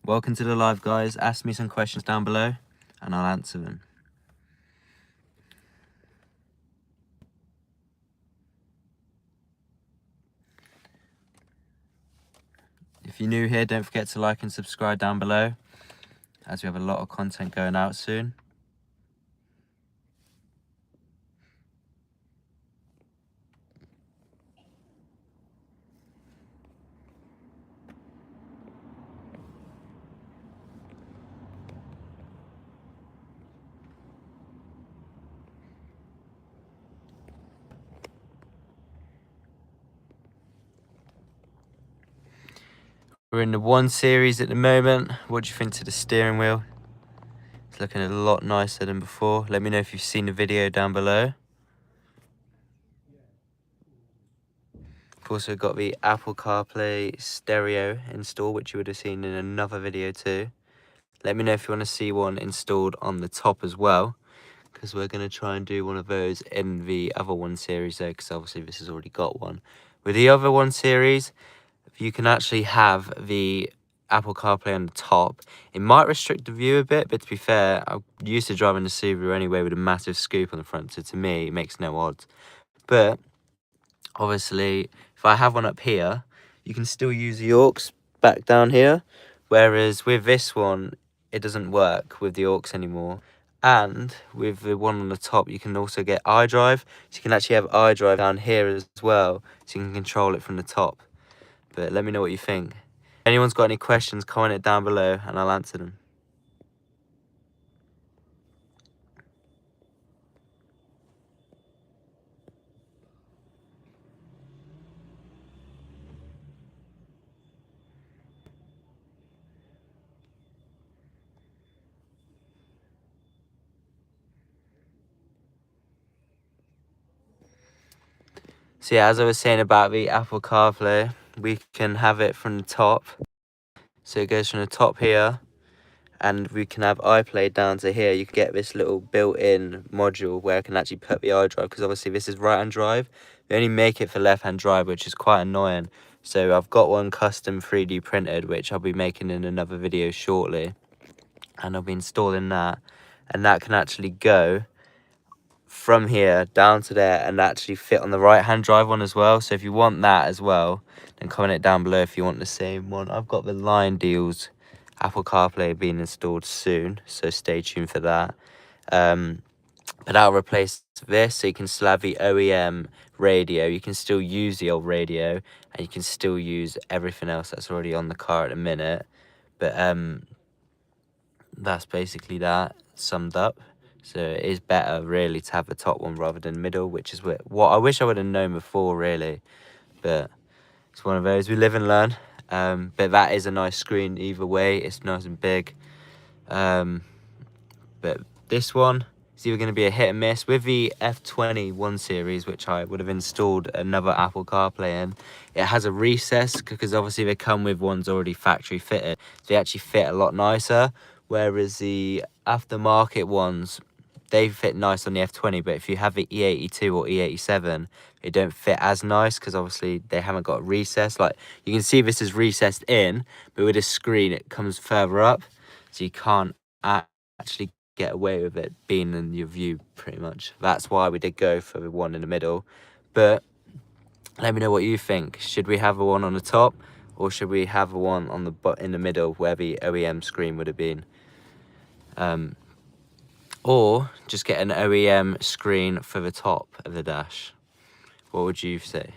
Welcome to the live, guys. Ask me some questions down below and I'll answer them. If you're new here, don't forget to like and subscribe down below, as we have a lot of content going out soon. We're in the 1 Series at the moment. What do you think to the steering wheel? It's looking a lot nicer than before. Let me know if you've seen the video down below. We've also got the Apple CarPlay stereo installed, which you would have seen in another video too. Let me know if you want to see one installed on the top as well, because we're going to try and do one of those in the other 1 Series though, because obviously this has already got one. With the other 1 Series, you can actually have the Apple CarPlay on the top. It might restrict the view a bit, but to be fair, I'm used to driving the Subaru anyway with a massive scoop on the front, so to me, it makes no odds. But obviously, if I have one up here, you can still use the aux back down here, whereas with this one, it doesn't work with the aux anymore. And with the one on the top, you can also get iDrive, so you can actually have iDrive down here as well, so you can control it from the top. But let me know what you think. If anyone's got any questions, comment it down below and I'll answer them. So yeah, as I was saying about the Apple CarPlay, we can have it from the top. So it goes from the top here, and we can have iPlay down to here. You can get this little built-in module where I can actually put the iDrive, because obviously this is right-hand drive. They only make it for left-hand drive, which is quite annoying. So I've got one custom 3D printed, which I'll be making in another video shortly. And I'll be installing that. And that can actually go from here down to there and actually fit on the right-hand drive one as well. So if you want that as well, then comment it down below if you want the same one. I've got the Line Deals Apple CarPlay being installed soon, so stay tuned for that. But that'll replace this, so you can still have the OEM radio. You can still use the old radio, and you can still use everything else that's already on the car at the minute. But that's basically that summed up. So it is better really to have the top one rather than middle, which is what I wish I would have known before really. But it's one of those, we live and learn. But that is a nice screen either way, it's nice and big. But this one is either going to be a hit and miss. With the F20 1 Series, which I would have installed another Apple CarPlay in, it has a recess, because obviously they come with ones already factory fitted. So they actually fit a lot nicer, whereas the aftermarket ones, they fit nice on the F20, but if you have the E82 or E87, they don't fit as nice, because obviously they haven't got a recess. Like, you can see this is recessed in, but with this screen it comes further up, so you can't actually get away with it being in your view pretty much. That's why we did go for the one in the middle. But let me know what you think. Should we have a one on the top, or should we have a one on in the middle where the OEM screen would have been? Or just get an OEM screen for the top of the dash. What would you say?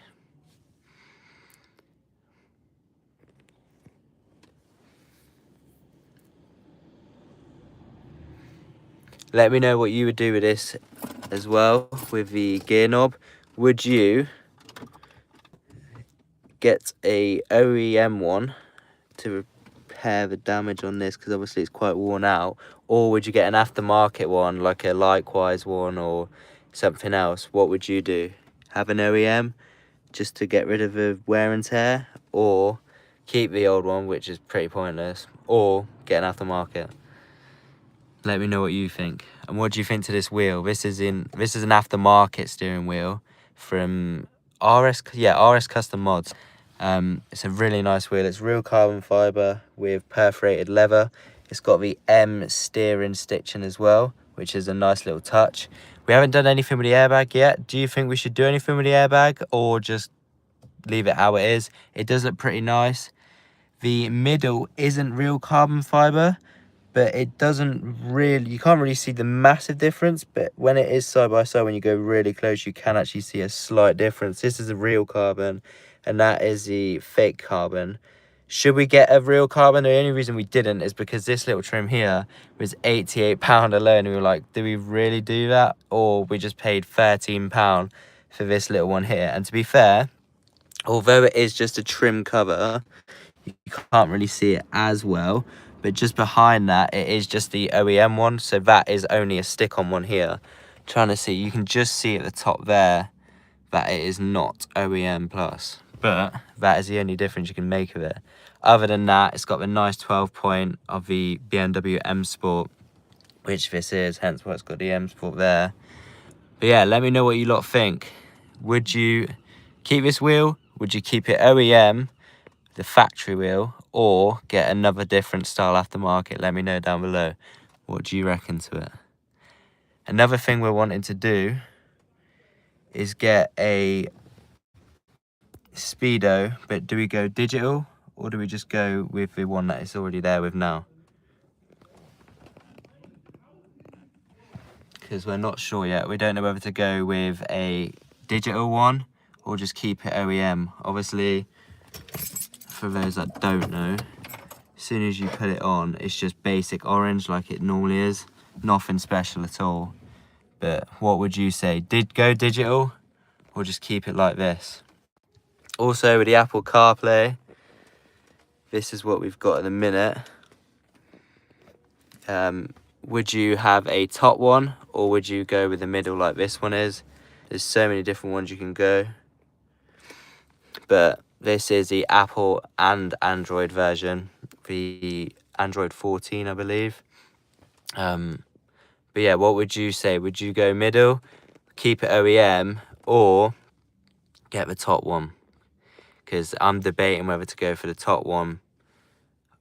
Let me know what you would do with this as well, with the gear knob. Would you get a OEM one to repair the damage on this, because obviously it's quite worn out, or would you get an aftermarket one, like a Likewise one or something else? What would you do? Have an OEM just to get rid of the wear and tear, or keep the old one, which is pretty pointless, or get an aftermarket? Let me know what you think. And what do you think to this wheel? This is an aftermarket steering wheel from RS Custom Mods. It's a really nice wheel. It's real carbon fibre with perforated leather. It's got the M steering stitching as well, which is a nice little touch. We haven't done anything with the airbag yet. Do you think we should do anything with the airbag or just leave it how it is? It does look pretty nice. The middle isn't real carbon fibre, but it doesn't really, you can't really see the massive difference, but when it is side by side, when you go really close, you can actually see a slight difference. This is a real carbon and that is the fake carbon. Should we get a real carbon? The only reason we didn't is because this little trim here was £88 alone. We were like, do we really do that? Or we just paid £13 for this little one here. And to be fair, although it is just a trim cover, you can't really see it as well, but just behind that it is just the OEM one, so that is only a stick-on one here. Trying to see, you can just see at the top there that it is not OEM plus, but that is the only difference you can make of it. Other than that, it's got the nice 12 point of the BMW M Sport, which this is, hence why it's got the M Sport there. But yeah, let me know what you lot think. Would you keep this wheel? Would you keep it OEM, the factory wheel, or get another different style aftermarket? Let me know down below. What do you reckon to it? Another thing we're wanting to do is get a Speedo, but do we go digital or do we just go with the one that is already there with now? Because we're not sure yet. We don't know whether to go with a digital one or just keep it OEM. Obviously, for those that don't know, as soon as you put it on, it's just basic orange like it normally is. Nothing special at all. But what would you say? Go digital or just keep it like this? Also with the Apple CarPlay, this is what we've got in a minute. Would you have a top one or would you go with the middle like this one is? There's so many different ones you can go. But this is the Apple and Android version, the Android 14, I believe. But yeah, what would you say? Would you go middle, keep it OEM, or get the top one? Because I'm debating whether to go for the top one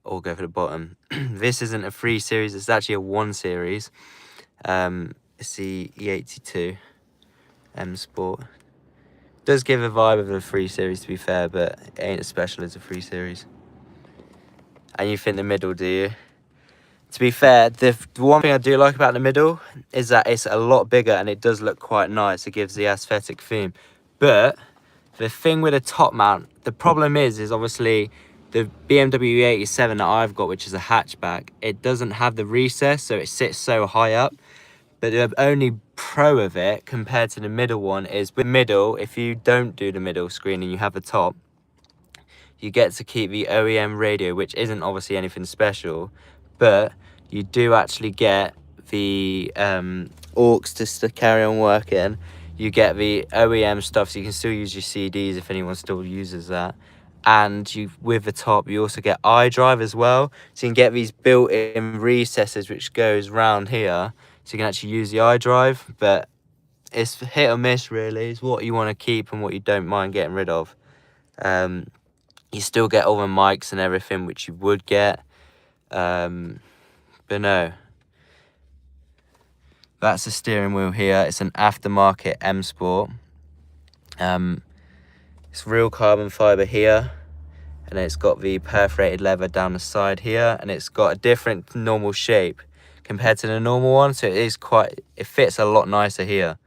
or go for the bottom. This isn't a 3 series, it's actually a 1 series. It's the E82 M Sport. Does give a vibe of a 3 series to be fair, but it ain't as special as a 3 series. And you think the middle, do you? To be fair, the one thing I do like about the middle is that it's a lot bigger and it does look quite nice. It gives the aesthetic theme. But the thing with a top mount, the problem is obviously the BMW E87 that I've got, which is a hatchback, it doesn't have the recess, so it sits so high up. But the only pro of it compared to the middle one is with middle, if you don't do the middle screen and you have the top, you get to keep the OEM radio, which isn't obviously anything special, but you do actually get the aux to carry on working. You get the OEM stuff, so you can still use your CDs if anyone still uses that. And you, with the top, you also get iDrive as well, so you can get these built-in recesses which goes round here, so you can actually use the iDrive. But it's hit or miss really. It's what you want to keep and what you don't mind getting rid of. You still get all the mics and everything which you would get, but no. That's the steering wheel here. It's an aftermarket M Sport. It's real carbon fibre here, and it's got the perforated leather down the side here, and it's got a different normal shape compared to the normal one, so it fits a lot nicer here.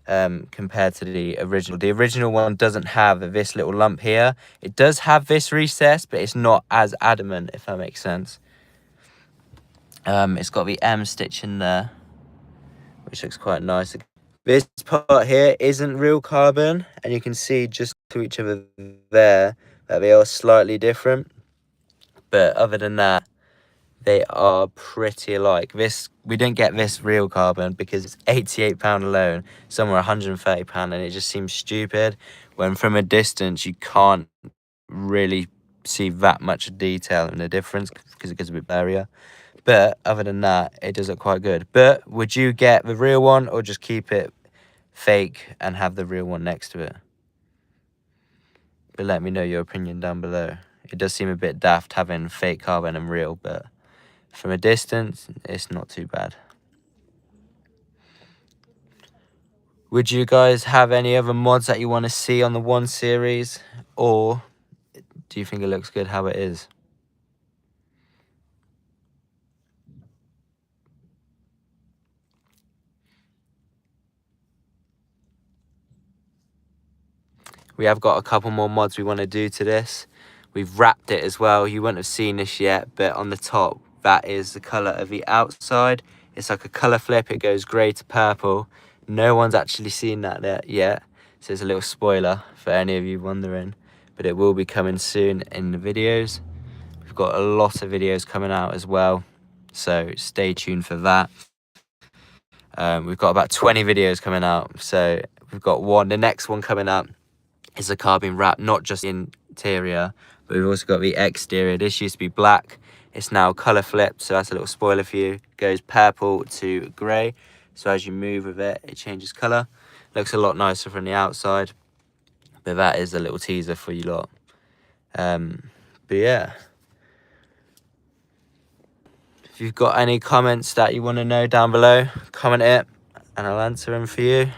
Compared to the original. The original one doesn't have this little lump here. It does have this recess, but it's not as adamant, if that makes sense. It's got the M stitch in there, which looks quite nice. This part here isn't real carbon, and you can see just to each other there that they are slightly different. But other than that, they are pretty alike. This, we didn't get this real carbon because it's £88 alone, somewhere £130, and it just seems stupid when from a distance you can't really see that much detail in the difference because it gets a bit blurrier. But other than that, it does look quite good. But would you get the real one or just keep it fake and have the real one next to it? but let me know your opinion down below. It does seem a bit daft having fake carbon and real, but from a distance, it's not too bad. Would you guys have any other mods that you want to see on the 1 series, or do you think it looks good how it is? We have got a couple more mods we want to do to this. We've wrapped it as well. You wouldn't have seen this yet, but on the top, that is the colour of the outside. It's like a colour flip. It goes grey to purple. No one's actually seen that yet. So it's a little spoiler for any of you wondering. But it will be coming soon in the videos. We've got a lot of videos coming out as well. So stay tuned for that. We've got about 20 videos coming out. So we've got the next one coming up is a carbon wrap, not just the interior, but we've also got the exterior. This used to be black, it's now color flipped, so that's a little spoiler for you. It goes purple to grey, so as you move with it, it changes color. Looks a lot nicer from the outside, but that is a little teaser for you lot. But yeah, if you've got any comments that you want to know down below, comment it and I'll answer them for you.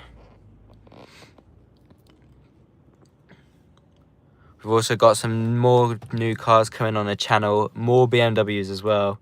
We've also got some more new cars coming on the channel, more BMWs as well.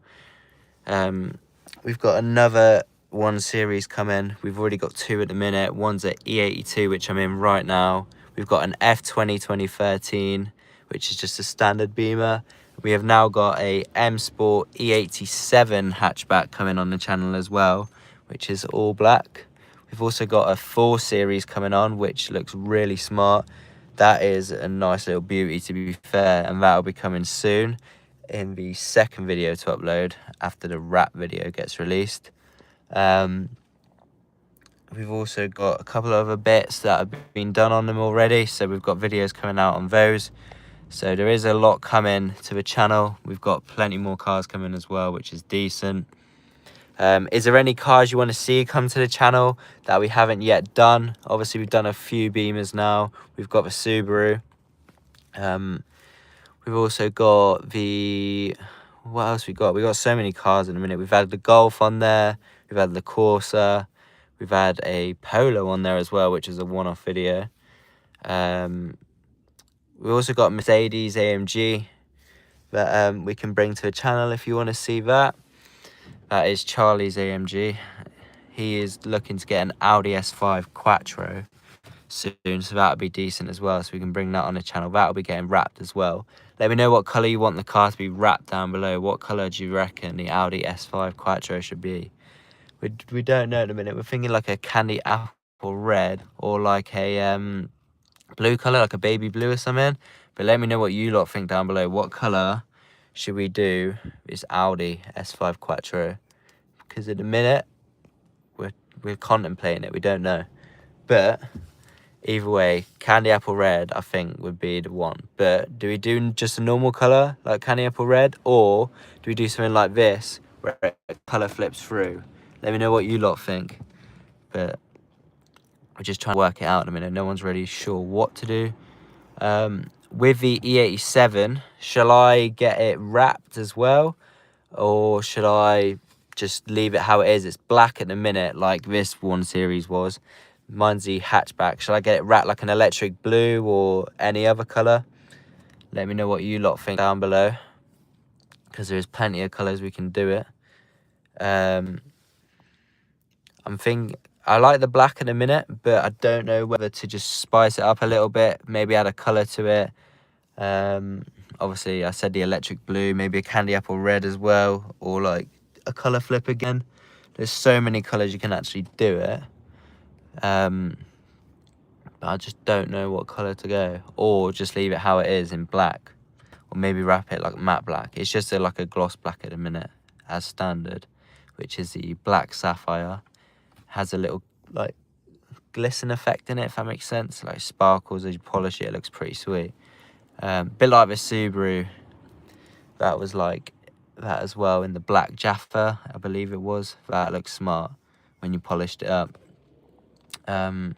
We've got another 1 series coming. We've already got 2 at the minute. One's at E82, which I'm in right now. We've got an F20 2013, which is just a standard Beamer. We have now got a M Sport E87 hatchback coming on the channel as well, which is all black. We've also got a 4 series coming on, which looks really smart. That is a nice little beauty, to be fair, and that'll be coming soon in the second video to upload after the wrap video gets released. We've also got a couple of other bits that have been done on them already, so we've got videos coming out on those. So there is a lot coming to the channel. We've got plenty more cars coming as well, which is decent. Is there any cars you want to see come to the channel that we haven't yet done? Obviously, we've done a few Beamers now. We've got the Subaru. We've also got the... What else we got? We got so many cars in a minute. We've had the Golf on there. We've had the Corsa. We've had a Polo on there as well, which is a one-off video. We've also got Mercedes AMG that we can bring to the channel if you want to see that. That is Charlie's AMG. He is looking to get an Audi S5 Quattro soon, so that'll be decent as well, so we can bring that on the channel. That'll be getting wrapped as well. Let me know what colour you want the car to be wrapped down below. What colour do you reckon the Audi S5 Quattro should be? We don't know at the minute. We're thinking like a candy apple red, or like a blue colour, like a baby blue or something. But let me know what you lot think down below. What colour should we do this Audi S5 Quattro? Because at the minute we're contemplating it, we don't know. But either way, candy apple red I think would be the one. But do we do just a normal colour like candy apple red, or do we do something like this where it colour flips through? Let me know what you lot think. But we're just trying to work it out in a minute. No one's really sure what to do. With the E87, shall I get it wrapped as well, or should I just leave it how it is? It's black at the minute, like this 1 series was. Mine's the hatchback. Shall I get it wrapped like an electric blue or any other colour? Let me know what you lot think down below, because there's plenty of colours we can do it. I like the black in a minute, but I don't know whether to just spice it up a little bit, maybe add a colour to it. Obviously I said the electric blue, maybe a candy apple red as well, or like a colour flip again. There's so many colours you can actually do it. But I just don't know what colour to go, or just leave it how it is in black, or maybe wrap it like matte black. It's just like a gloss black at the minute as standard, which is the black sapphire. Has a little like glisten effect in it, if that makes sense, like sparkles as you polish it. It looks pretty sweet. Bit like the Subaru that was like that as well, in the black Jaffa, I believe it was. That looks smart when you polished it up. But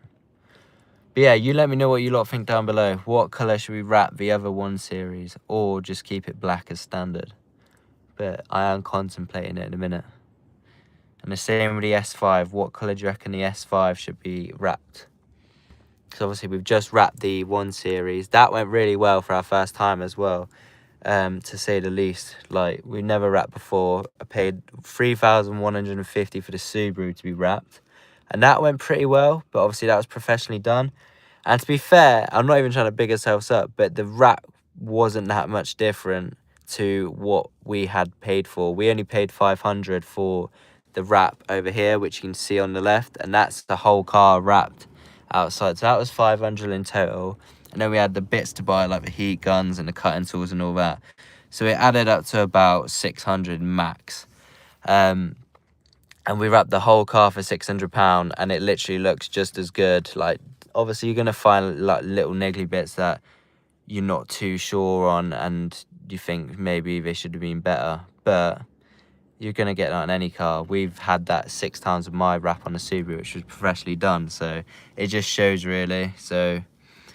But yeah, you let me know what you lot think down below. What colour should we wrap the other 1 Series, or just keep it black as standard? But I am contemplating it in a minute. And the same with the S5. What colour do you reckon the S5 should be wrapped? Because obviously we've just wrapped the 1 Series. That went really well for our first time as well, to say the least. Like, we never wrapped before. I paid $3,150 for the Subaru to be wrapped, and that went pretty well, but obviously that was professionally done. And to be fair, I'm not even trying to big ourselves up, but the wrap wasn't that much different to what we had paid for. We only paid $500 for the wrap over here, which you can see on the left, and that's the whole car wrapped outside. So that was $500 in total, and then we had the bits to buy, like the heat guns and the cutting tools and all that. So it added up to about $600 max. And we wrapped the whole car for £600, and it literally looks just as good. Like, obviously you're gonna find like little niggly bits that you're not too sure on, and you think maybe they should have been better, but you're gonna get that on any car. We've had that 6 times with my wrap on the Subaru, which was professionally done, so it just shows really. So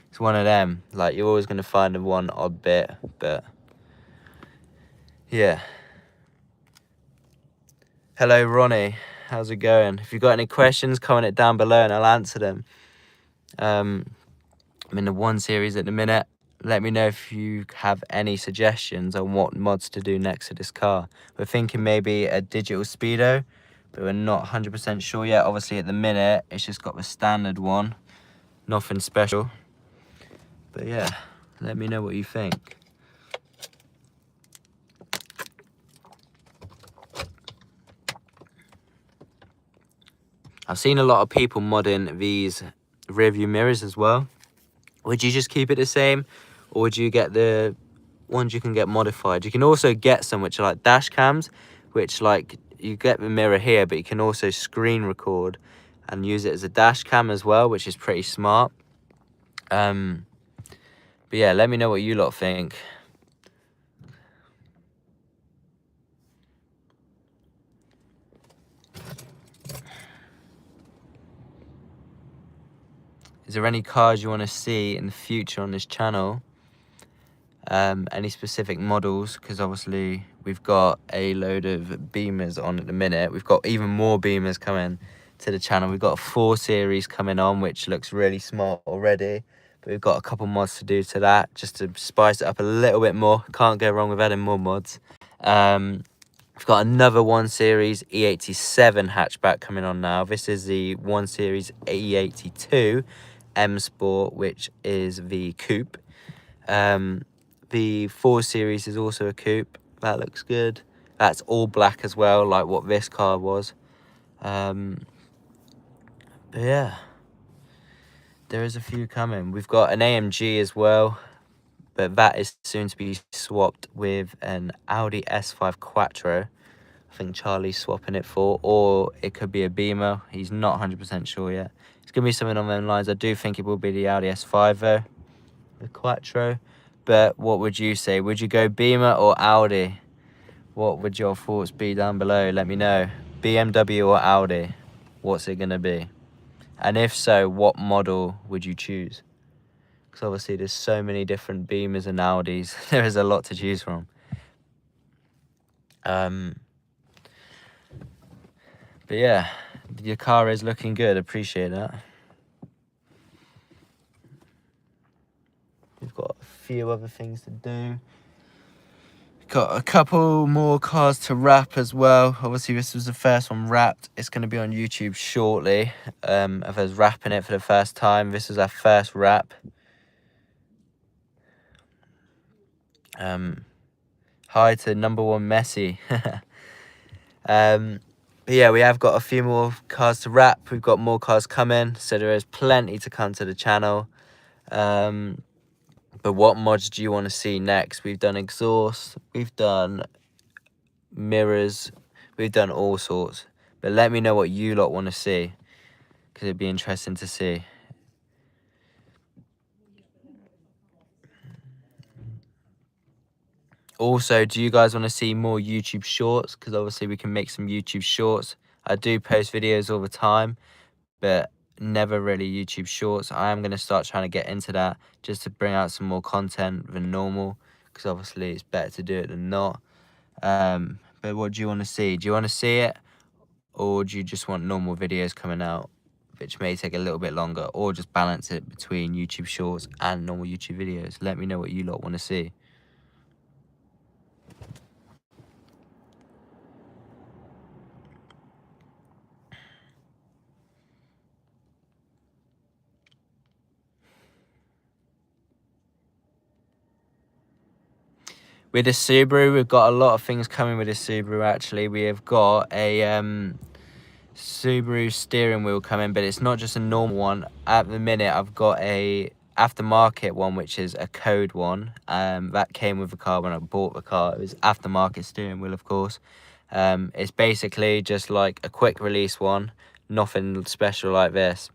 it's one of them, like, you're always gonna find the one odd bit, but yeah. Hello Ronnie, how's it going? If you've got any questions, comment it down below and I'll answer them. I'm in the 1 Series at the minute. Let me know if you have any suggestions on what mods to do next to this car. We're thinking maybe a digital speedo, but we're not 100% sure yet. Obviously at the minute it's just got the standard one, nothing special. But yeah, let me know what you think. I've seen a lot of people modding these rear view mirrors as well. Would you just keep it the same, or would you get the ones you can get modified? You can also get some which are like dash cams, which, like, you get the mirror here, but you can also screen record and use it as a dash cam as well, which is pretty smart. But yeah, let me know what you lot think. Is there any cars you want to see in the future on this channel? Any specific models? Because obviously we've got a load of Beamers on at the minute. We've got even more Beamers coming to the channel. We've got a 4 Series coming on, which looks really smart already, but we've got a couple mods to do to that just to spice it up a little bit more. Can't go wrong with adding more mods. We've got another 1 Series E87 hatchback coming on now. This is the 1 Series E82 M Sport, which is the coupe. The 4 Series is also a coupe. That looks good. That's all black as well, like what this car was. But yeah, there is a few coming. We've got an AMG as well, but that is soon to be swapped with an Audi S5 Quattro. I think Charlie's swapping it for, or it could be a Beamer. He's not 100% sure yet. It's going to be something on them lines. I do think it will be the Audi S5 though, the Quattro. But what would you say? Would you go Beamer or Audi? What would your thoughts be down below? Let me know. BMW or Audi? What's it going to be? And if so, what model would you choose? Because obviously there's so many different Beamers and Audis. There is a lot to choose from. But yeah, your car is looking good. Appreciate that. We've got a few other things to do. Got a couple more cars to wrap as well. Obviously this was the first one wrapped. It's going to be on YouTube shortly of us wrapping it for the first time. This is our first wrap. Hi to number 1 Messi. But yeah, we have got a few more cars to wrap. We've got more cars coming, so there is plenty to come to the channel. But what mods do you want to see next? We've done exhaust, we've done mirrors, we've done all sorts. But let me know what you lot want to see, because it'd be interesting to see. Also, do you guys want to see more YouTube shorts? Because obviously we can make some YouTube shorts. I do post videos all the time, but never really YouTube Shorts. I am going to start trying to get into that just to bring out some more content than normal, because obviously it's better to do it than not. But what do you want to see? Do you want to see it, or do you just want normal videos coming out, which may take a little bit longer, or just balance it between YouTube Shorts and normal YouTube videos? Let me know what you lot want to see. With the Subaru, we've got a lot of things coming with the Subaru. Actually, we have got a Subaru steering wheel coming, but it's not just a normal one. At the minute, I've got a aftermarket one, which is a code one. That came with the car when I bought the car. It was aftermarket steering wheel, of course. It's basically just like a quick release one, nothing special like this.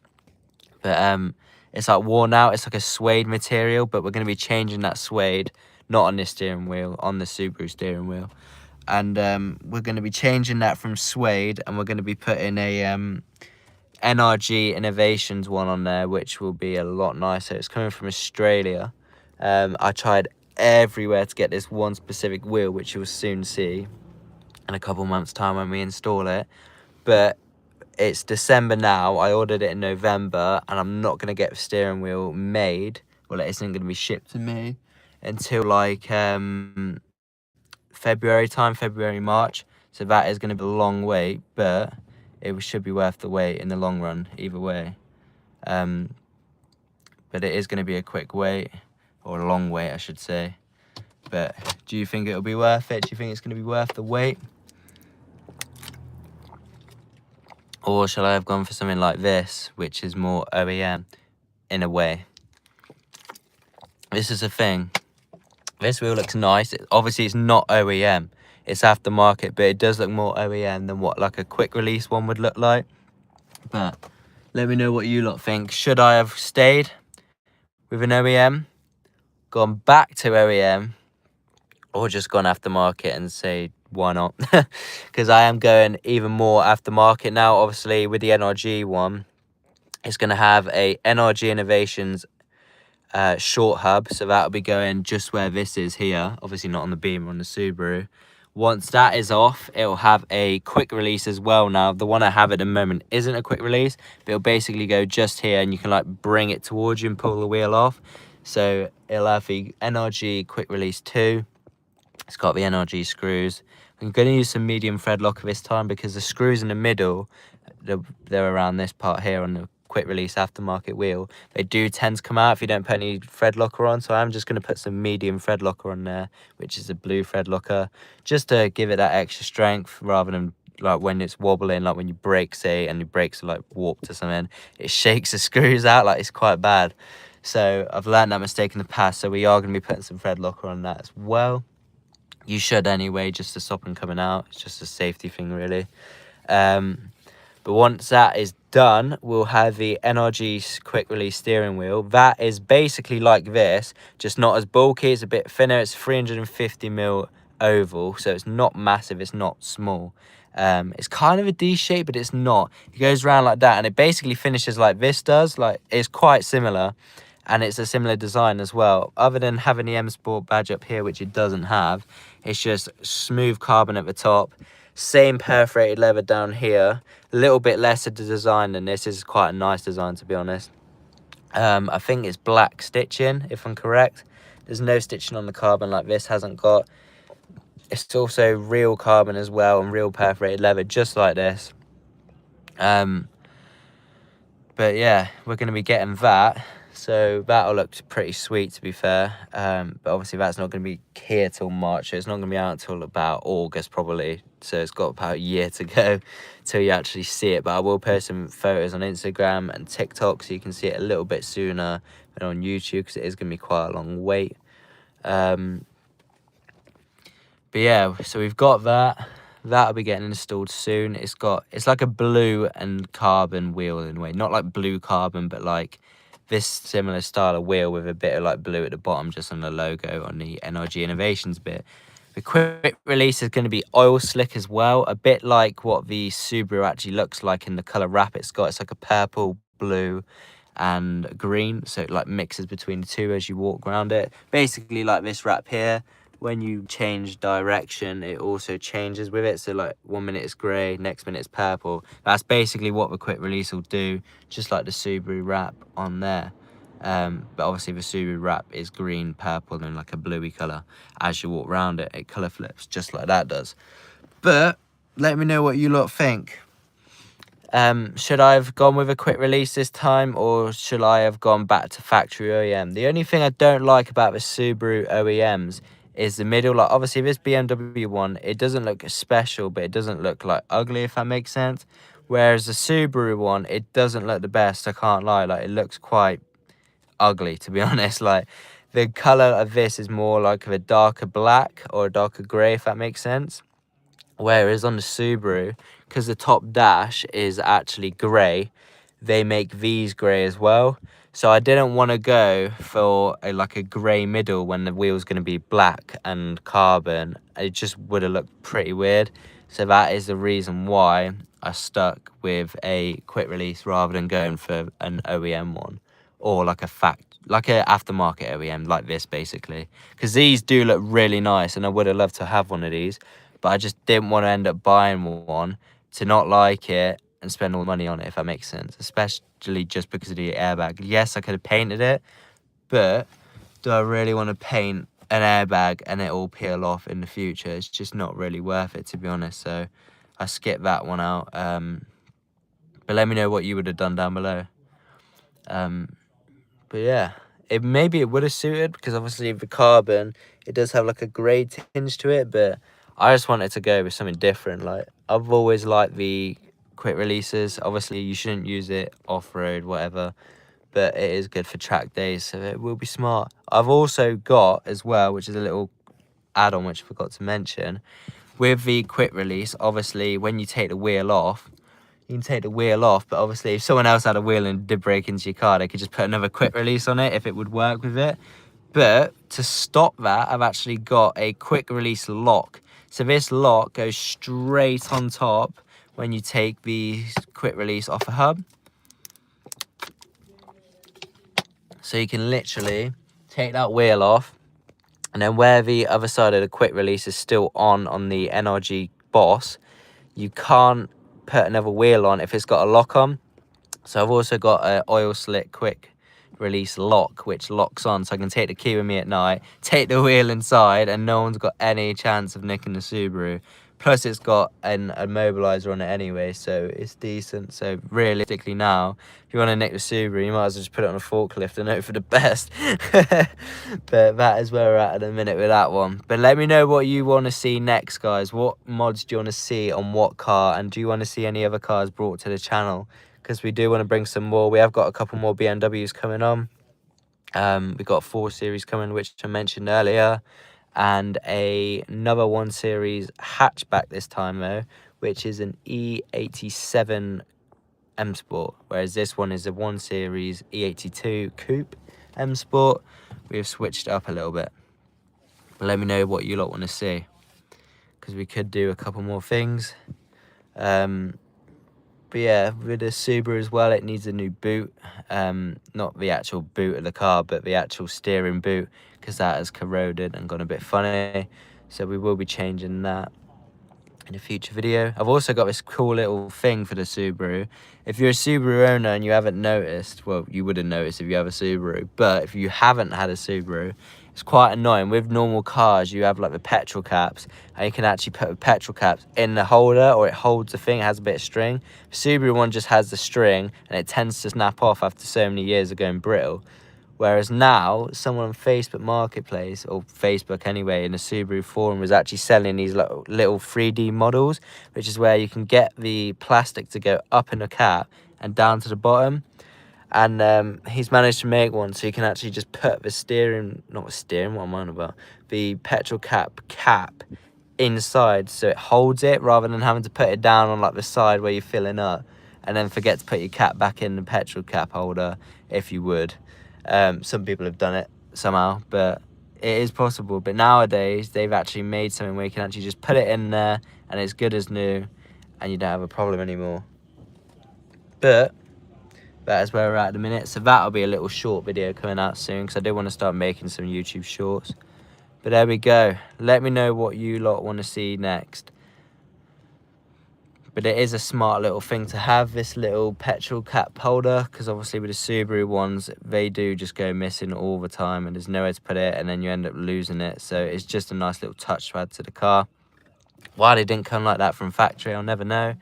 But it's like worn out. It's like a suede material, but we're going to be changing that suede, not on this steering wheel, on the Subaru steering wheel. And we're going to be changing that from suede, and we're going to be putting a NRG Innovations one on there, which will be a lot nicer. It's coming from Australia. I tried everywhere to get this one specific wheel, which you will soon see in a couple months' time when we install it. But it's December now. I ordered it in November, and I'm not going to get the steering wheel made. Well, it isn't going to be shipped to me until like February time, February, March. So that is going to be a long wait, but it should be worth the wait in the long run, either way. But it is going to be a quick wait, or a long wait, I should say. But do you think it'll be worth it? Do you think it's going to be worth the wait? Or shall I have gone for something like this, which is more OEM in a way? This is the thing. This wheel looks nice. Obviously, it's not OEM. It's aftermarket, but it does look more OEM than what like a quick release one would look like. But let me know what you lot think. Should I have stayed with an OEM, gone back to OEM, or just gone aftermarket and say, why not? Because I am going even more aftermarket now. Obviously, with the NRG one, it's going to have a NRG Innovations short hub, so that'll be going just where this is here, obviously not on the Beamer, on the Subaru. Once that is off, it'll have a quick release as well. Now the one I have at the moment isn't a quick release, but it'll basically go just here, and you can like bring it towards you and pull the wheel off. So it'll have the NRG quick release 2. It's got the NRG screws. I'm going to use some medium thread locker this time, because the screws in the middle, they're around this part here on the quick release aftermarket wheel. They do tend to come out if you don't put any thread locker on, so I'm just going to put some medium thread locker on there, which is a blue thread locker, just to give it that extra strength, rather than like when it's wobbling, like when you brake, say, and your brakes are like warped or something, it shakes the screws out. Like, it's quite bad. So I've learned that mistake in the past, so we are going to be putting some thread locker on that as well. You should anyway, just to stop them coming out. It's just a safety thing, really. But once that is done, we'll have the NRG quick release steering wheel. That is basically like this, just not as bulky. It's a bit thinner. It's 350mm oval, so it's not massive. It's not small. It's kind of a D shape, but it's not. It goes around like that, and it basically finishes like this does. Like, it's quite similar, and it's a similar design as well. Other than having the M Sport badge up here, which it doesn't have, it's just smooth carbon at the top. Same perforated leather down here. A little bit less of the design than this. This is quite a nice design, to be honest. I think it's black stitching, if I'm correct. There's no stitching on the carbon like this hasn't got. It's also real carbon as well, and real perforated leather, just like this. But yeah, we're going to be getting that. So that'll look pretty sweet, to be fair. But obviously that's not going to be here till March. So it's not going to be out until about August, probably. So it's got about a year to go till you actually see it. But I will post some photos on Instagram and TikTok, so you can see it a little bit sooner than on YouTube, because it is going to be quite a long wait. But yeah, so we've got that. That'll be getting installed soon. It's like a blue and carbon wheel in a way. Not like blue carbon, but like this similar style of wheel with a bit of like blue at the bottom, just on the logo on the NRG Innovations bit. The quick release is going to be oil slick as well, a bit like what the Subaru actually looks like in the colour wrap it's got. It's like a purple blue and green, so it like mixes between the two as you walk around it. Basically like this wrap here, when you change direction it also changes with it, so like 1 minute it's grey, next minute it's purple. That's basically what the quick release will do, just like the Subaru wrap on there. But obviously the Subaru wrap is green, purple and like a bluey colour. As you walk around it, it colour flips just like that does. But let me know what you lot think. Should I have gone with a quick release this time, or should I have gone back to factory OEM? The only thing I don't like about the Subaru OEMs is the middle. Like obviously this BMW one, it doesn't look special, but it doesn't look like ugly, if that makes sense. Whereas the Subaru one, it doesn't look the best, I can't lie. Like it looks quite ugly, to be honest. Like the color of this is more like of a darker black or a darker gray, if that makes sense. Whereas on the Subaru, because the top dash is actually grey, they make these grey as well. So I didn't want to go for like a grey middle when the wheel's going to be black and carbon. It just would have looked pretty weird. So that is the reason why I stuck with a quick release rather than going for an OEM one, or like a aftermarket OEM like this, basically. Because these do look really nice and I would have loved to have one of these, but I just didn't want to end up buying one to not like it and spend all the money on it, if that makes sense. Especially just because of the airbag. Yes, I could have painted it, but do I really want to paint an airbag and it all peel off in the future? It's just not really worth it, to be honest. So I skipped that one out. But let me know what you would have done down below. But yeah, maybe it would have suited, because obviously the carbon, it does have like a grey tinge to it, but I just wanted to go with something different. Like I've always liked the quick releases. Obviously you shouldn't use it off-road, whatever, but it is good for track days, so it will be smart. I've also got as well, which is a little add-on which I forgot to mention, with the quick release, obviously when you take the wheel off, you can take the wheel off, but obviously if someone else had a wheel and did break into your car, they could just put another quick release on it if it would work with it. But to stop that, I've actually got a quick release lock. So this lock goes straight on top when you take the quick release off a hub. So you can literally take that wheel off, and then where the other side of the quick release is still on the NRG Boss, you can't put another wheel on if it's got a lock on. So I've also got an oil slick quick release lock which locks on, so I can take the key with me at night, take the wheel inside, and no one's got any chance of nicking the Subaru. Plus it's got an immobilizer on it anyway, so it's decent. So realistically now, if you want to nick the Subaru, you might as well just put it on a forklift and hope for the best. But that is where we're at the minute with that one. But let me know what you want to see next, guys. What mods do you want to see on what car, and do you want to see any other cars brought to the channel? Because we do want to bring some more. We have got a couple more BMWs coming on. We've got a 4 Series coming, which I mentioned earlier, and another 1 Series hatchback this time though, which is an E87 M Sport, whereas this one is a 1 Series E82 Coupe M Sport. We've switched it up a little bit, but let me know what you lot want to see, because we could do a couple more things. But yeah, with the Subaru as well, it needs a new boot. Not the actual boot of the car, but the actual steering boot, because that has corroded and gone a bit funny. So we will be changing that in a future video. I've also got this cool little thing for the Subaru. If you're a Subaru owner and you haven't noticed, well, you wouldn't notice if you have a Subaru, but if you haven't had a Subaru, it's quite annoying. With normal cars, you have like the petrol caps, and you can actually put the petrol caps in the holder, or it holds the thing, it has a bit of string. The Subaru one just has the string, and it tends to snap off after so many years of going brittle. Whereas now, someone on Facebook Marketplace, or Facebook anyway, in the Subaru forum, was actually selling these little 3D models, which is where you can get the plastic to go up in the cap and down to the bottom. And he's managed to make one so you can actually just put the what am I on about? The petrol cap inside, so it holds it, rather than having to put it down on like the side where you're filling up, and then forget to put your cap back in the petrol cap holder if you would. Some people have done it somehow, but it is possible. But nowadays they've actually made something where you can actually just put it in there and it's good as new, and you don't have a problem anymore. But that is where we're at the minute. So that'll be a little short video coming out soon, because I do want to start making some YouTube shorts. But there we go. Let me know what you lot want to see next. But it is a smart little thing to have, this little petrol cap holder, because obviously with the Subaru ones, they do just go missing all the time and there's nowhere to put it, and then you end up losing it. So it's just a nice little touch to add to the car. Why they didn't come like that from factory, I'll never know.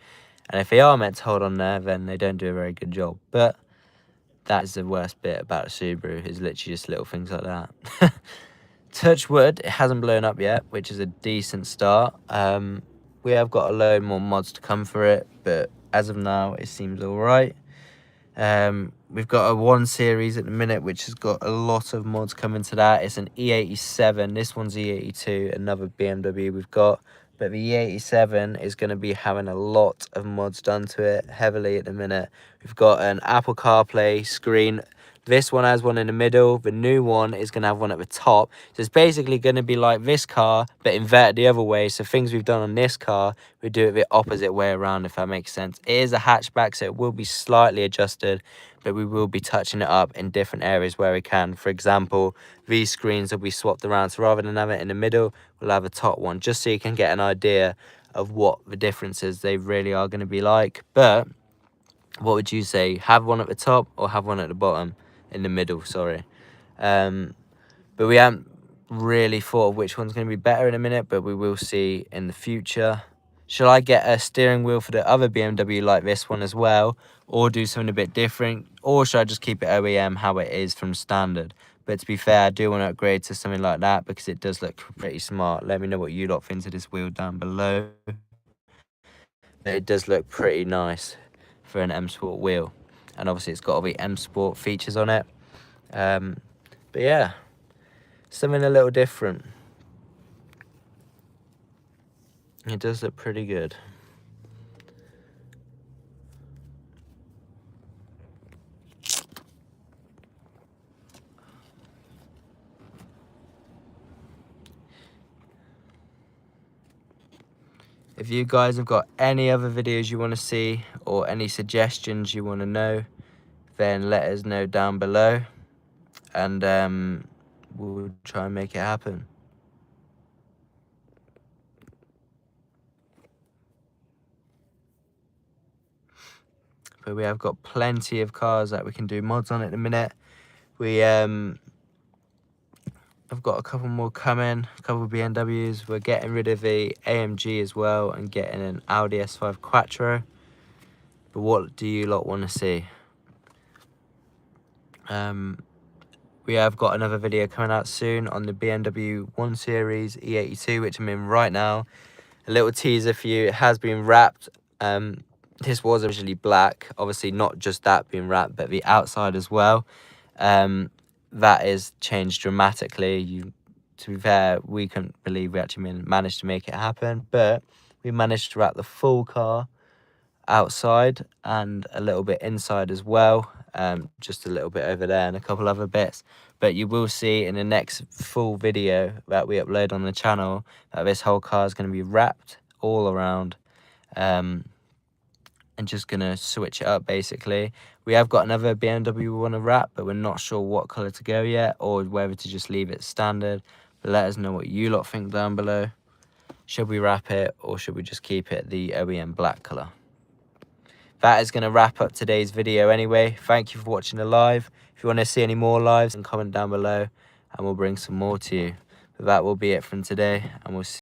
And if they are meant to hold on there, then they don't do a very good job. But that is the worst bit about a Subaru, is literally just little things like that. Touch wood, it hasn't blown up yet, which is a decent start. We have got a load more mods to come for it, but as of now, it seems all right. We've got a 1 Series at the minute, which has got a lot of mods coming to that. It's an E87. This one's E82, another BMW we've got. But the E87 is going to be having a lot of mods done to it, heavily at the minute. We've got an Apple CarPlay screen. This one has one in the middle. The new one is going to have one at the top. So it's basically going to be like this car, but inverted the other way. So things we've done on this car, we do it the opposite way around, if that makes sense. It is a hatchback, so it will be slightly adjusted, but we will be touching it up in different areas where we can. For example, these screens will be swapped around. So rather than have it in the middle, we'll have a top one, just so you can get an idea of what the differences they really are going to be like. But what would you say? Have one at the top or have one at the bottom? In the middle, sorry. But we haven't really thought of which one's going to be better in a minute, but we will see in the future. Shall I get a steering wheel for the other BMW like this one as well, or do something a bit different, or should I just keep it OEM how it is from standard? But to be fair, I do want to upgrade to something like that, because it does look pretty smart. Let me know what you lot think of this wheel down below. It does look pretty nice for an M Sport wheel, and obviously it's got all the M Sport features on it. But yeah, something a little different. It does look pretty good. If you guys have got any other videos you want to see, or any suggestions you want to know, then let us know down below, and we'll try and make it happen. But we have got plenty of cars that we can do mods on at the minute. We I've got a couple more coming, a couple of BMWs. We're getting rid of the AMG as well and getting an Audi S5 Quattro. But what do you lot want to see? We have got another video coming out soon on the BMW 1 Series E82, which I'm in right now. A little teaser for you. It has been wrapped. This was originally black. Obviously not just that being wrapped, but the outside as well. That is changed dramatically. To be fair, we couldn't believe we actually managed to make it happen, but we managed to wrap the full car outside and a little bit inside as well, just a little bit over there and a couple other bits. But you will see in the next full video that we upload on the channel that this whole car is going to be wrapped all around, and just gonna switch it up basically. We have got another BMW we want to wrap, but we're not sure what color to go yet, or whether to just leave it standard. But let us know what you lot think down below. Should we wrap it, or should we just keep it the OEM black color? That is going to wrap up today's video anyway. Thank you for watching the live. If you want to see any more lives, then comment down below and we'll bring some more to you. But that will be it from today, and we'll see